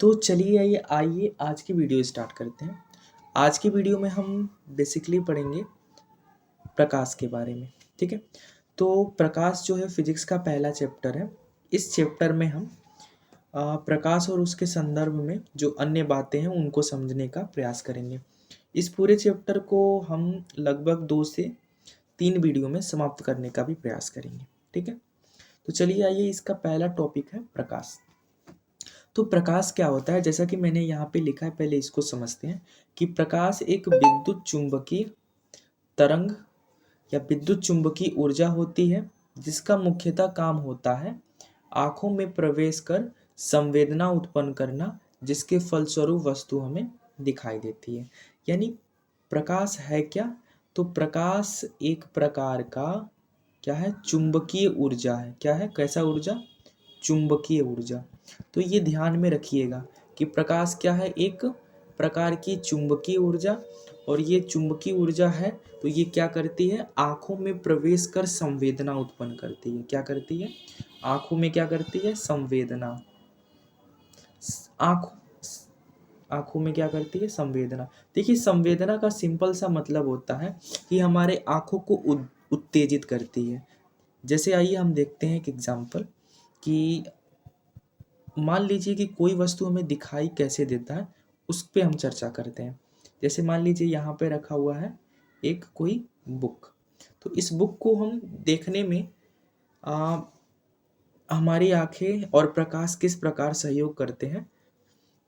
तो चलिए आइए आइए आज की वीडियो स्टार्ट करते हैं। आज की वीडियो में हम बेसिकली पढ़ेंगे प्रकाश के बारे में। ठीक है, तो प्रकाश जो है फिजिक्स का पहला चैप्टर है। इस चैप्टर में हम प्रकाश और उसके संदर्भ में जो अन्य बातें हैं उनको समझने का प्रयास करेंगे। इस पूरे चैप्टर को हम लगभग 2 से 3 वीडियो में समाप्त करने का भी प्रयास करेंगे। ठीक है, तो चलिए आइए, इसका पहला टॉपिक है प्रकाश। तो प्रकाश क्या होता है, जैसा कि मैंने यहाँ पे लिखा है, पहले इसको समझते हैं कि प्रकाश एक विद्युत चुंबकीय तरंग या विद्युत चुंबकीय ऊर्जा होती है जिसका मुख्यतः काम होता है आंखों में प्रवेश कर संवेदना उत्पन्न करना, जिसके फलस्वरूप वस्तु हमें दिखाई देती है। यानी प्रकाश है क्या? तो प्रकाश एक प्रकार का क्या है? चुंबकीय ऊर्जा है। क्या है? कैसा ऊर्जा? चुंबकीय ऊर्जा। तो ये ध्यान में रखिएगा कि प्रकाश क्या है? एक प्रकार की चुंबकीय ऊर्जा। और ये चुंबकीय ऊर्जा है तो ये क्या करती है? आंखों में प्रवेश कर संवेदना उत्पन्न करती है। क्या करती है? आंखों में क्या करती है? संवेदना। आंखों आंखों में क्या करती है? संवेदना। देखिए, संवेदना का सिंपल सा मतलब होता है कि हमारे आंखों को उत्तेजित करती है। जैसे आइए हम देखते हैं एक एग्जाम्पल कि मान लीजिए कि कोई वस्तु हमें दिखाई कैसे देता है, उस पे हम चर्चा करते हैं। जैसे मान लीजिए यहाँ पे रखा हुआ है एक कोई बुक। तो इस बुक को हम देखने में आ, हमारी आंखें और प्रकाश किस प्रकार सहयोग करते हैं,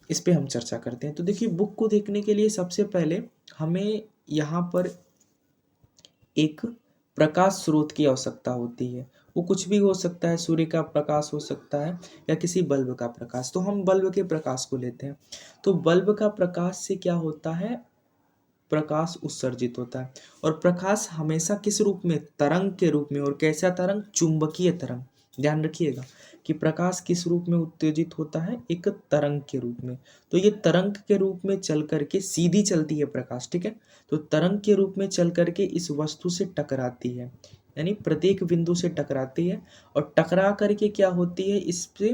इस पे हम चर्चा करते हैं। तो देखिए, बुक को देखने के लिए सबसे पहले हमें यहाँ पर एक प्रकाश स्रोत की आवश्यकता होती है। वो कुछ भी हो सकता है, सूर्य का प्रकाश हो सकता है या किसी बल्ब का प्रकाश। तो हम बल्ब के प्रकाश को लेते हैं। तो बल्ब का प्रकाश से क्या होता है? प्रकाश उत्सर्जित होता है। और प्रकाश हमेशा किस रूप में? तरंग के रूप में। और कैसा तरंग? चुंबकीय तरंग। ध्यान रखिएगा कि प्रकाश किस रूप में उत्तेजित होता है? एक तरंग के रूप में। तो ये तरंग के रूप में चल करके सीधी चलती है प्रकाश। ठीक है, तो तरंग के रूप में चल करके इस वस्तु से टकराती है, यानी प्रत्येक बिंदु से टकराती है। और टकरा करके क्या होती है? इससे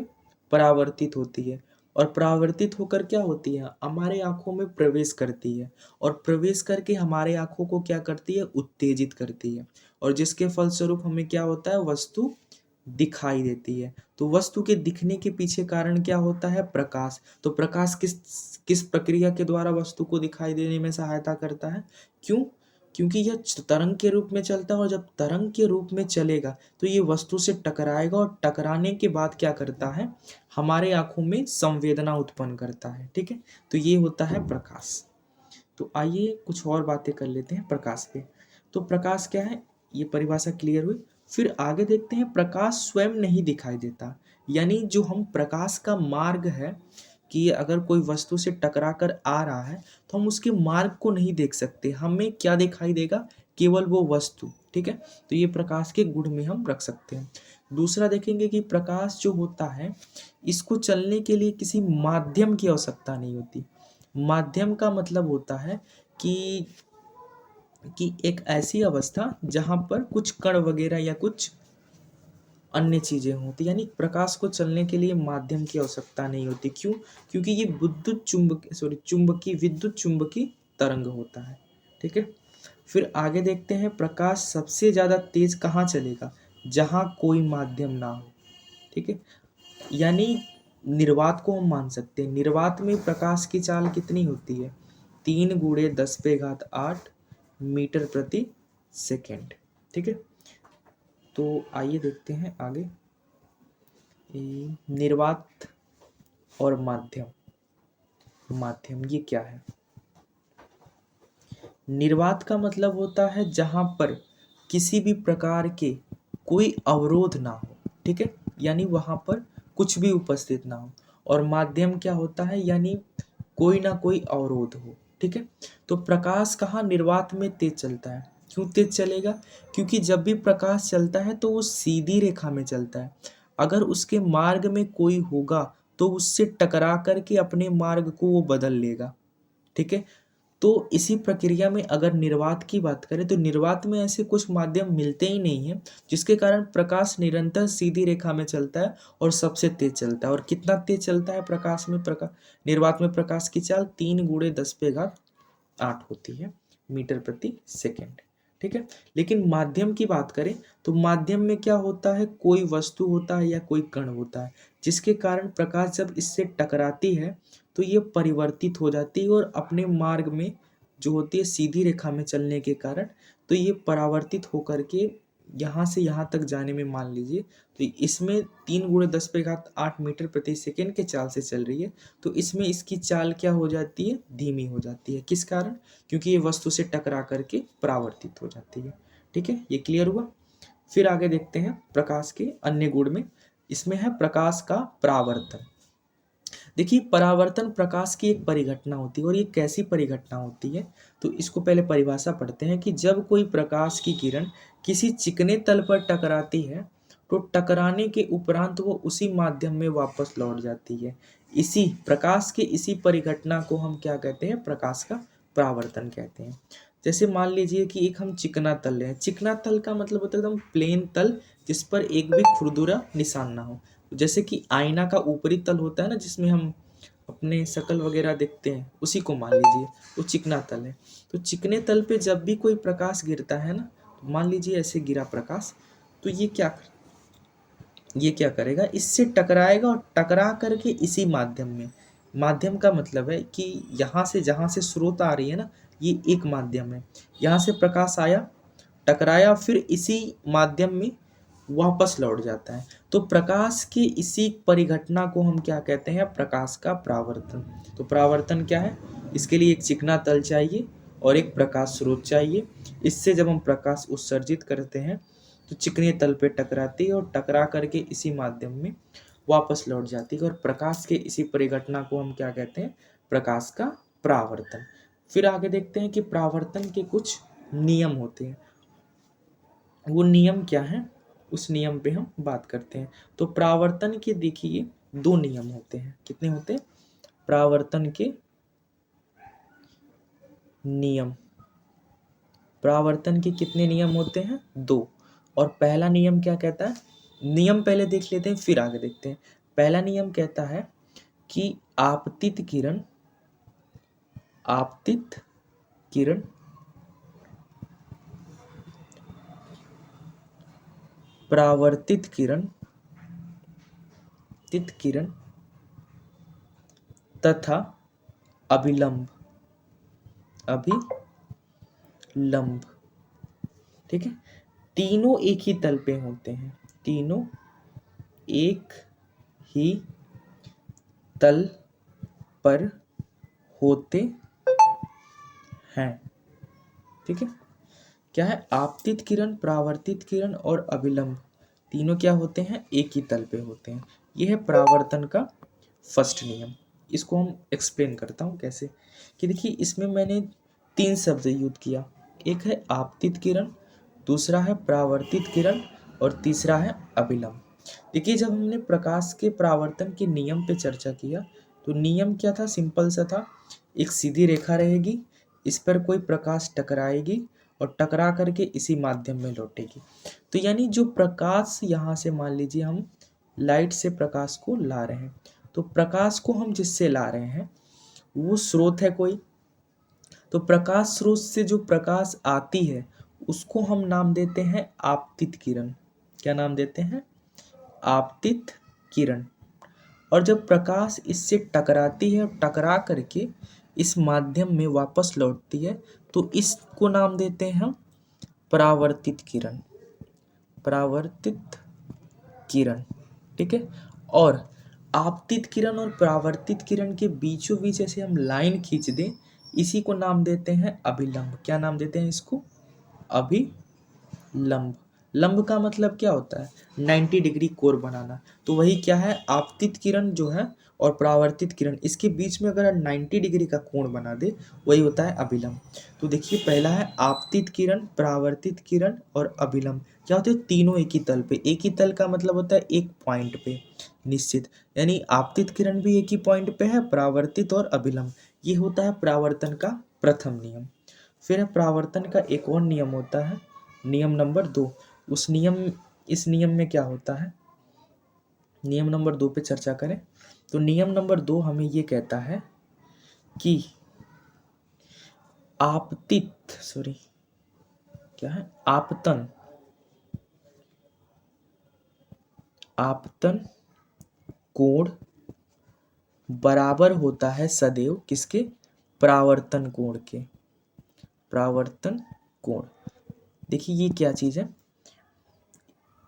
परावर्तित होती है। और परावर्तित होकर क्या होती है? हमारे आंखों में प्रवेश करती है। और प्रवेश करके हमारे आंखों को क्या करती है? उत्तेजित करती है। और जिसके फलस्वरूप हमें क्या होता है? वस्तु दिखाई देती है। तो वस्तु के दिखने के पीछे कारण क्या होता है? प्रकाश। तो प्रकाश किस किस प्रक्रिया के द्वारा वस्तु को दिखाई देने में सहायता करता है? क्यों? क्योंकि यह तरंग के रूप में चलता है। और जब तरंग के रूप में चलेगा तो ये वस्तु से टकराएगा। और टकराने के बाद क्या करता है? हमारे आंखों में संवेदना उत्पन्न करता है। ठीक है, तो ये होता है प्रकाश। तो आइए कुछ और बातें कर लेते हैं प्रकाश पे। तो प्रकाश क्या है? ये परिभाषा क्लियर हुई। फिर आगे देखते हैं, प्रकाश स्वयं नहीं दिखाई देता। यानी जो हम प्रकाश का मार्ग है कि अगर कोई वस्तु से टकरा कर आ रहा है तो हम उसके मार्ग को नहीं देख सकते। हमें क्या दिखाई देगा? केवल वो वस्तु। ठीक है, तो ये प्रकाश के गुण में हम रख सकते हैं। दूसरा देखेंगे कि प्रकाश जो होता है, इसको चलने के लिए किसी माध्यम की आवश्यकता नहीं होती। माध्यम का मतलब होता है कि एक ऐसी अवस्था जहां पर कुछ कण वगैरह या कुछ अन्य चीजें होती, यानी प्रकाश को चलने के लिए माध्यम की आवश्यकता नहीं होती। क्यों? क्योंकि ये विद्युत चुंबकीय तरंग होता है। ठीक है, फिर आगे देखते हैं, प्रकाश सबसे ज्यादा तेज कहाँ चलेगा? जहां कोई माध्यम ना हो। ठीक है, यानी निर्वात को हम मान सकते हैं। निर्वात में प्रकाश की चाल कितनी होती है? 3 × 10⁸ मीटर प्रति सेकेंड। ठीक है, तो आइए देखते हैं आगे। निर्वात और माध्यम ये क्या है? निर्वात का मतलब होता है जहां पर किसी भी प्रकार के कोई अवरोध ना हो। ठीक है, यानी वहां पर कुछ भी उपस्थित ना हो। और माध्यम क्या होता है? यानी कोई ना कोई अवरोध हो। ठीक है, तो प्रकाश कहाँ? निर्वात में तेज चलता है। क्यों तेज चलेगा? क्योंकि जब भी प्रकाश चलता है तो वो सीधी रेखा में चलता है। अगर उसके मार्ग में कोई होगा तो उससे टकरा करके अपने मार्ग को वो बदल लेगा। ठीक है, तो इसी प्रक्रिया में अगर निर्वात की बात करें तो निर्वात में ऐसे कुछ माध्यम मिलते ही नहीं है जिसके कारण प्रकाश निरंतर सीधी रेखा में चलता है और सबसे तेज चलता है। और कितना तेज चलता है प्रकाश में, निर्वात में प्रकाश की चाल 3 × 10⁸ होती है मीटर प्रति सेकेंड। ठीक है, लेकिन माध्यम की बात करें तो माध्यम में क्या होता है, कोई वस्तु होता है या कोई कण होता है जिसके कारण प्रकाश जब इससे टकराती है तो ये परिवर्तित हो जाती है और अपने मार्ग में जो होती है सीधी रेखा में चलने के कारण तो ये परावर्तित होकर के यहाँ से यहाँ तक जाने में मान लीजिए तो इसमें 3 × 10⁸ मीटर प्रति सेकेंड के चाल से चल रही है, तो इसमें इसकी चाल क्या हो जाती है, धीमी हो जाती है। किस कारण, क्योंकि ये वस्तु से टकरा करके परावर्तित हो जाती है। ठीक है, ये क्लियर हुआ। फिर आगे देखते हैं प्रकाश के अन्य गुण में, इसमें है प्रकाश का परावर्तन। देखिए, परावर्तन प्रकाश की एक परिघटना होती है और ये कैसी परिघटना होती है, तो इसको पहले परिभाषा पढ़ते हैं कि जब कोई प्रकाश की किरण किसी चिकने तल पर टकराती है तो टकराने के उपरांत वो उसी माध्यम में वापस लौट जाती है। इसी प्रकाश के इसी परिघटना को हम क्या कहते हैं, प्रकाश का परावर्तन कहते हैं। जैसे मान लीजिए कि एक हम चिकना तल लें, चिकना तल का मतलब होता है एकदम प्लेन तल जिस पर एक भी खुरदुरा निशान ना हो। जैसे कि आईना का ऊपरी तल होता है ना जिसमें हम अपने शक्ल वगैरह देखते हैं, उसी को मान लीजिए वो चिकना तल है। तो चिकने तल पे जब भी कोई प्रकाश गिरता है ना, तो मान लीजिए ऐसे गिरा प्रकाश, तो ये क्या करेगा, इससे टकराएगा और टकरा करके इसी माध्यम में, माध्यम का मतलब है कि यहाँ से जहाँ से स्रोत आ रही है ना, ये एक माध्यम है, यहाँ से प्रकाश आया, टकराया, फिर इसी माध्यम में वापस लौट जाता है। तो प्रकाश की इसी परिघटना को हम क्या कहते हैं, प्रकाश का परावर्तन। तो परावर्तन क्या है, इसके लिए एक चिकना तल चाहिए और एक प्रकाश स्रोत चाहिए। इससे जब हम प्रकाश उत्सर्जित करते हैं तो चिकने तल पे टकराती है और टकरा करके इसी माध्यम में वापस लौट जाती है, और प्रकाश के इसी परिघटना को हम क्या कहते हैं, प्रकाश का परावर्तन। फिर आगे देखते हैं कि परावर्तन के कुछ नियम होते हैं, वो नियम क्या है, उस नियम पे हम बात करते हैं। तो परावर्तन के देखिए 2 नियम होते हैं। कितने होते हैं, परावर्तन के नियम, परावर्तन के कितने नियम होते हैं, 2। और पहला नियम क्या कहता है, नियम पहले देख लेते हैं फिर आगे देखते हैं। पहला नियम कहता है कि आपतित किरण परावर्तित किरण तथा अभिलंब, ठीक है, तीनों एक ही तल पे होते हैं, तीनों एक ही तल पर होते हैं। ठीक है, क्या है, आपतित किरण, परावर्तित किरण और अभिलंब तीनों क्या होते हैं, एक ही तल पे होते हैं। यह है परावर्तन का फर्स्ट नियम। इसको हम एक्सप्लेन करता हूँ कैसे, कि देखिए इसमें मैंने 3 शब्द यूज किया, एक है आपतित किरण, दूसरा है परावर्तित किरण और तीसरा है अभिलंब। देखिए जब हमने प्रकाश के परावर्तन के नियम पे चर्चा किया तो नियम क्या था, सिंपल सा था, एक सीधी रेखा रहेगी, इस पर कोई प्रकाश टकराएगी और टकरा करके इसी माध्यम में लौटेगी। तो यानी जो प्रकाश यहाँ से मान लीजिए हम लाइट से प्रकाश को ला रहे हैं, तो प्रकाश को हम जिससे ला रहे हैं वो स्रोत है कोई, तो प्रकाश स्रोत से जो प्रकाश आती है उसको हम नाम देते हैं आपतित किरण। क्या नाम देते हैं, आपतित किरण। और जब प्रकाश इससे टकराती है और टकरा करके इस माध्यम में वापस लौटती है तो इसको नाम देते हैं हम परावर्तित किरण, परावर्तित किरण। ठीक है, और आपतित किरण और परावर्तित किरण के बीचों बीच ऐसे हम लाइन खींच दें, इसी को नाम देते हैं अभिलंब। क्या नाम देते हैं इसको, अभिलंब। लंब का मतलब क्या होता है, 90 डिग्री कोण बनाना। तो वही क्या है, आपतित किरण जो है और परावर्तित किरण, इसके बीच में अगर 90 डिग्री का कोण बना दे वही होता है अभिलंब। तो देखिए पहला है आपतित किरण, परावर्तित किरण और अभिलंब। क्या होते हैं, तीनों एक ही तल पे। एक ही तल का मतलब होता है एक पॉइंट पे निश्चित, यानी आपतित किरण भी एक ही पॉइंट पे है, परावर्तित और अभिलंब ये होता है परावर्तन का प्रथम नियम। फिर परावर्तन का एक और नियम होता है, नियम नंबर 2। इस नियम में क्या होता है, नियम नंबर 2 पे चर्चा करें। तो नियम नंबर 2 हमें ये कहता है कि आपतन कोण बराबर होता है सदैव किसके, परावर्तन कोण के। परावर्तन कोण, देखिए ये क्या चीज है,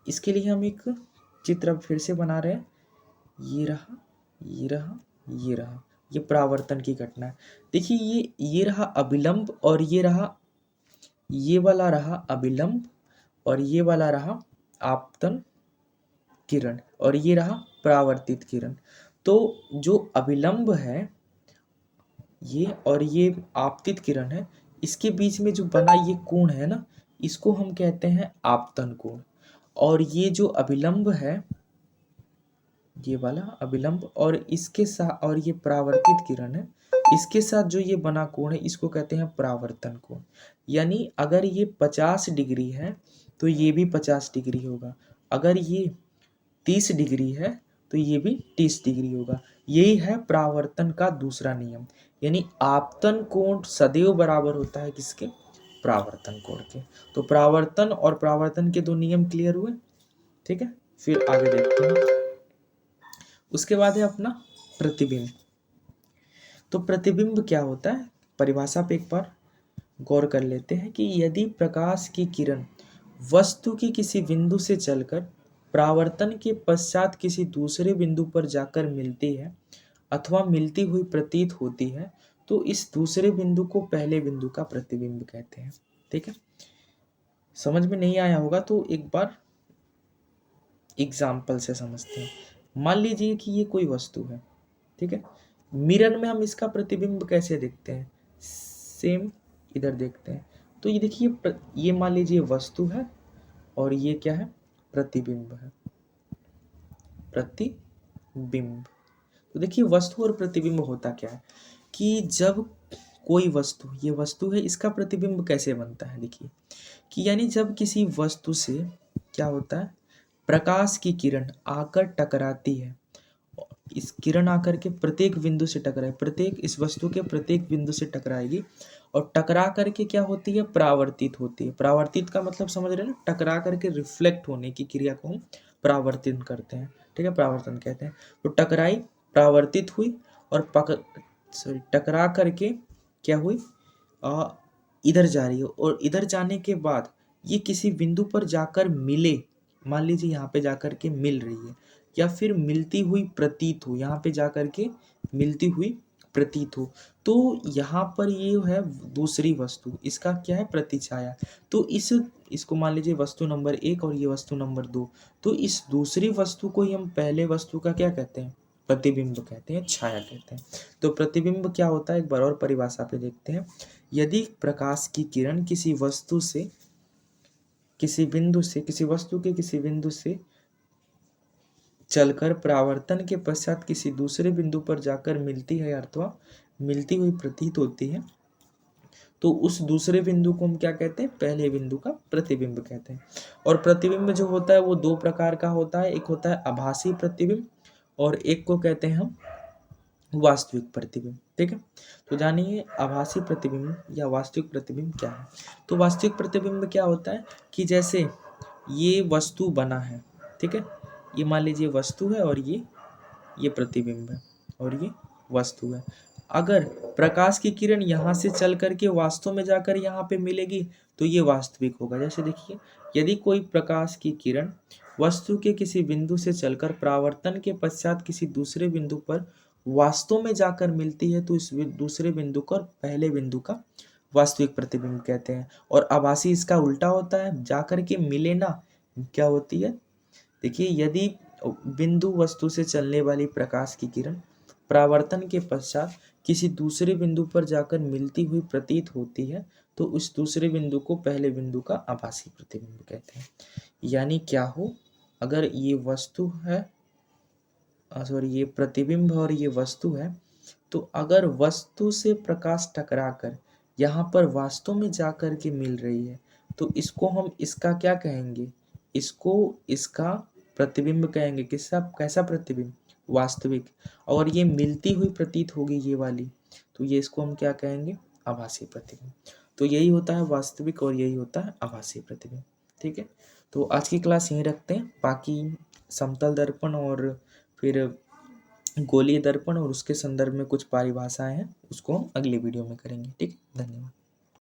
इसके लिए हम एक चित्र फिर से बना रहे हैं। ये रहा, ये रहा, ये रहा, ये परावर्तन की घटना है। देखिए ये रहा अभिलंब, और ये रहा, ये वाला रहा अभिलंब, और ये वाला रहा आपतन किरण, और ये रहा परावर्तित किरण। तो जो अभिलंब है ये, और ये आपतित किरण है, इसके बीच में जो बना ये कोण है ना, इसको हम कहते हैं आपतन कोण। और ये जो अभिलंब है, ये वाला अभिलंब, और इसके साथ, और ये परावर्तित किरण है, इसके साथ जो ये बना कोण है इसको कहते हैं परावर्तन कोण। यानी अगर ये 50 डिग्री है तो ये भी 50 डिग्री होगा, अगर ये 30 डिग्री है तो ये भी 30 डिग्री होगा। यही है परावर्तन का दूसरा नियम, यानी आपतन कोण सदैव बराबर होता है किसके, परावर्तन कोण के। तो परावर्तन और परावर्तन के दो नियम क्लियर हुए, ठीक है। फिर आगे देखते हैं। उसके बाद है अपना प्रतिबिंब। तो प्रतिबिंब क्या होता है, परिभाषा पे एक बार गौर कर लेते हैं कि यदि प्रकाश की किरण वस्तु के किसी बिंदु से चलकर परावर्तन के पश्चात किसी दूसरे बिंदु पर जाकर मिलती है अथवा मिलती हुई प्रतीत होती है, तो इस दूसरे बिंदु को पहले बिंदु का प्रतिबिंब कहते हैं। ठीक है, समझ में नहीं आया होगा तो एक बार एग्जाम्पल से समझते हैं। मान लीजिए कि ये कोई वस्तु है, ठीक है, मिरर में हम इसका प्रतिबिंब कैसे देखते हैं, सेम इधर देखते हैं। तो ये देखिए, ये मान लीजिए वस्तु है और ये क्या है, प्रतिबिंब है, प्रतिबिंब। तो देखिए वस्तु और प्रतिबिंब होता क्या है कि जब कोई वस्तु, ये वस्तु है, इसका प्रतिबिंब कैसे बनता है, देखिए कि यानी जब किसी वस्तु से क्या होता है, प्रकाश की किरण आकर टकराती है, इस किरण आकर के प्रत्येक बिंदु से टकराए, प्रत्येक इस वस्तु के प्रत्येक बिंदु से टकराएगी, और टकरा करके क्या होती है, परावर्तित होती है। परावर्तित का मतलब समझ रहे हैं ना, टकरा करके रिफ्लेक्ट होने की क्रिया को हम परावर्तन करते हैं, ठीक है, परावर्तन कहते हैं। तो टकराई, परावर्तित हुई, और टकरा करके क्या हुई, इधर जा रही है, और इधर जाने के बाद ये किसी बिंदु पर जाकर मिले, मान लीजिए यहाँ पे जाकर के मिल रही है, या फिर मिलती हुई प्रतीत हो, यहाँ पे जाकर के मिलती हुई प्रतीत हो, तो यहाँ पर ये है दूसरी वस्तु, इसका क्या है, प्रतिछाया। तो इसको मान लीजिए वस्तु नंबर 1 और ये वस्तु नंबर 2। तो इस दूसरी वस्तु को ही हम पहले वस्तु का क्या कहते हैं, प्रतिबिंब कहते हैं, छाया कहते हैं। तो प्रतिबिंब क्या होता है, एक बार और परिभाषा पे देखते हैं। यदि प्रकाश की किरण किसी वस्तु से, किसी बिंदु से, किसी वस्तु के किसी बिंदु से चलकर परावर्तन के पश्चात किसी दूसरे बिंदु पर जाकर मिलती है अथवा मिलती हुई प्रतीत होती है, तो उस दूसरे बिंदु को हम क्या कहते हैं, पहले बिंदु का प्रतिबिंब कहते हैं। और प्रतिबिंब जो होता है वो दो प्रकार का होता है, एक होता है आभासी प्रतिबिंब, और एक को कहते हैं हम वास्तविक प्रतिबिंब। ठीक है, तो जानिए आभासी प्रतिबिंब या वास्तविक प्रतिबिंब क्या है। तो वास्तविक प्रतिबिंब क्या होता है कि जैसे ये वस्तु बना है, ठीक है, ये मान लीजिए वस्तु है, और ये प्रतिबिंब है, और ये वस्तु है। अगर प्रकाश की किरण यहाँ से चल करके वास्तव में जाकर यहाँ पे मिलेगी तो ये वास्तविक होगा। जैसे देखिए, यदि कोई प्रकाश की किरण वस्तु के किसी बिंदु से चलकर परावर्तन के पश्चात किसी दूसरे बिंदु पर वास्तव में जाकर मिलती है, तो इस दूसरे बिंदु को पहले बिंदु का वास्तविक प्रतिबिंब कहते हैं। और आभासी इसका उल्टा होता है, जाकर के मिले ना, क्या होती है, देखिए यदि बिंदु वस्तु से चलने वाली प्रकाश की किरण परावर्तन के पश्चात किसी दूसरे बिंदु पर जाकर मिलती हुई प्रतीत होती है, तो उस दूसरे बिंदु को पहले बिंदु का आभासी प्रतिबिंब कहते हैं। यानी क्या हो, अगर ये वस्तु है, सॉरी, ये प्रतिबिंब और ये वस्तु है, तो अगर वस्तु से प्रकाश टकराकर यहाँ पर वास्तव में जाकर के मिल रही है तो इसको हम इसका क्या कहेंगे, इसको इसका प्रतिबिंब कहेंगे। किसका, कैसा प्रतिबिंब, वास्तविक। और ये मिलती हुई प्रतीत होगी ये वाली, तो ये इसको हम क्या कहेंगे, आभासी प्रतिबिंब। तो यही होता है वास्तविक और यही होता है आभासी प्रतिबिंब। ठीक है, तो आज की क्लास यहीं रखते हैं। बाकी समतल दर्पण और फिर गोलीय दर्पण और उसके संदर्भ में कुछ परिभाषाएं हैं उसको हम अगले वीडियो में करेंगे। ठीक है, धन्यवाद।